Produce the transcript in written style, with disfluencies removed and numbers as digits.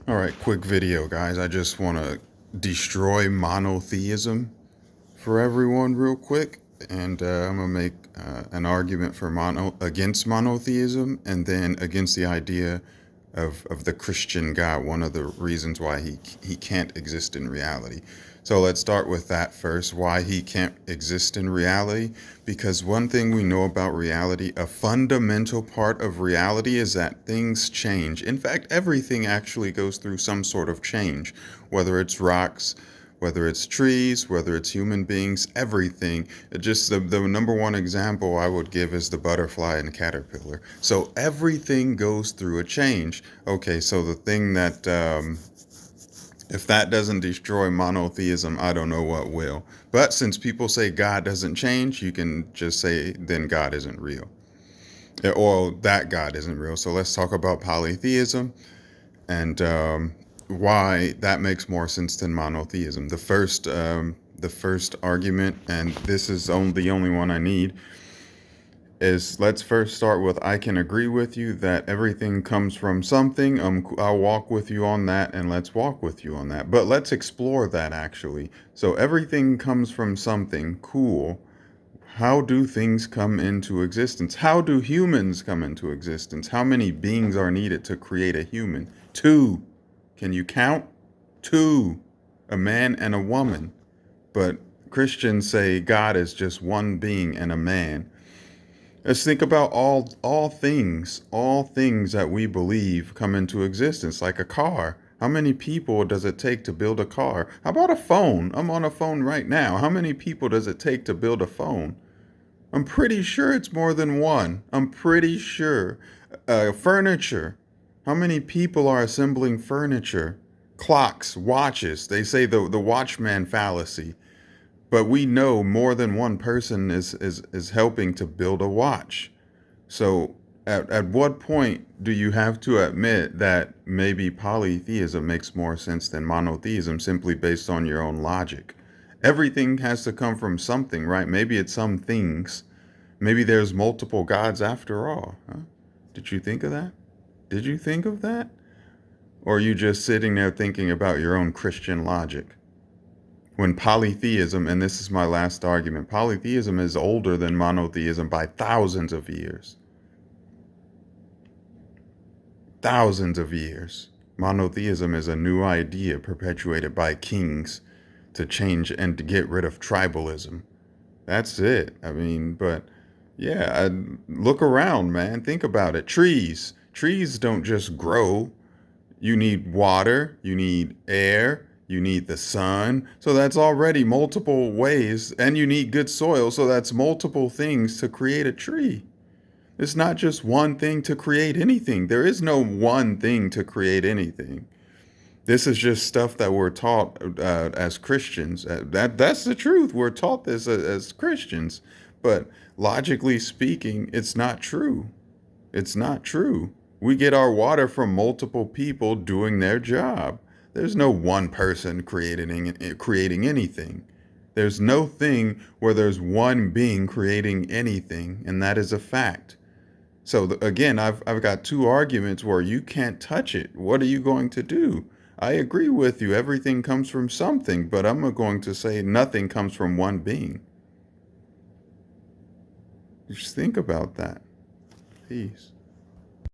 All right, quick video, guys. I just want to destroy monotheism for everyone real quick. And I'm going to make an argument for against monotheism and then against the idea of the Christian God, one of the reasons why he can't exist in reality. So let's start with that first, why he can't exist in reality. Because one thing we know about reality, a fundamental part of reality is that things change. In fact, everything actually goes through some sort of change, whether it's rocks, whether it's trees, whether it's human beings, everything. Just the number one example I would give is the butterfly and caterpillar. So everything goes through a change. Okay, so the thing that, if that doesn't destroy monotheism, I don't know what will. But since people say God doesn't change, you can just say then God isn't real. Or that God isn't real. So let's talk about polytheism and why that makes more sense than monotheism. The first argument, and this is the only one I need, is let's first start with I can agree with you that everything comes from something. I'll walk with you on that, and let's walk with you on that. But let's explore that actually. So everything comes from something. Cool. How do things come into existence? How do humans come into existence? How many beings are needed to create a human? Two. Can you count? Two. A man and a woman. But Christians say God is just one being and a man. Let's think about all things that we believe come into existence, like a car. How many people does it take to build a car? How about a phone? I'm on a phone right now. How many people does it take to build a phone? I'm pretty sure it's more than one. I'm pretty sure. Furniture. How many people are assembling furniture? Clocks, watches. They say the watchman fallacy. But we know more than one person is helping to build a watch. So at what point do you have to admit that maybe polytheism makes more sense than monotheism simply based on your own logic? Everything has to come from something, right? Maybe it's some things. Maybe there's multiple gods after all. Huh? Did you think of that? Did you think of that? Or are you just sitting there thinking about your own Christian logic? When polytheism, and this is my last argument, polytheism is older than monotheism by thousands of years. Thousands of years. Monotheism is a new idea perpetuated by kings to change and to get rid of tribalism. That's it. I mean, but yeah, look around, man. Think about it. Trees. Trees don't just grow. You need water, you need air, you need the sun. So that's already multiple ways, and you need good soil. So that's multiple things to create a tree. It's not just one thing to create anything. There is no one thing to create anything. This is just stuff that we're taught as Christians. That's the truth. We're taught this as Christians. But logically speaking, it's not true. It's not true. We get our water from multiple people doing their job. There's no one person creating anything. There's no thing where there's one being creating anything, and that is a fact. So again, I've got two arguments where you can't touch it. What are you going to do? I agree with you. Everything comes from something, but I'm going to say nothing comes from one being. Just think about that. Peace.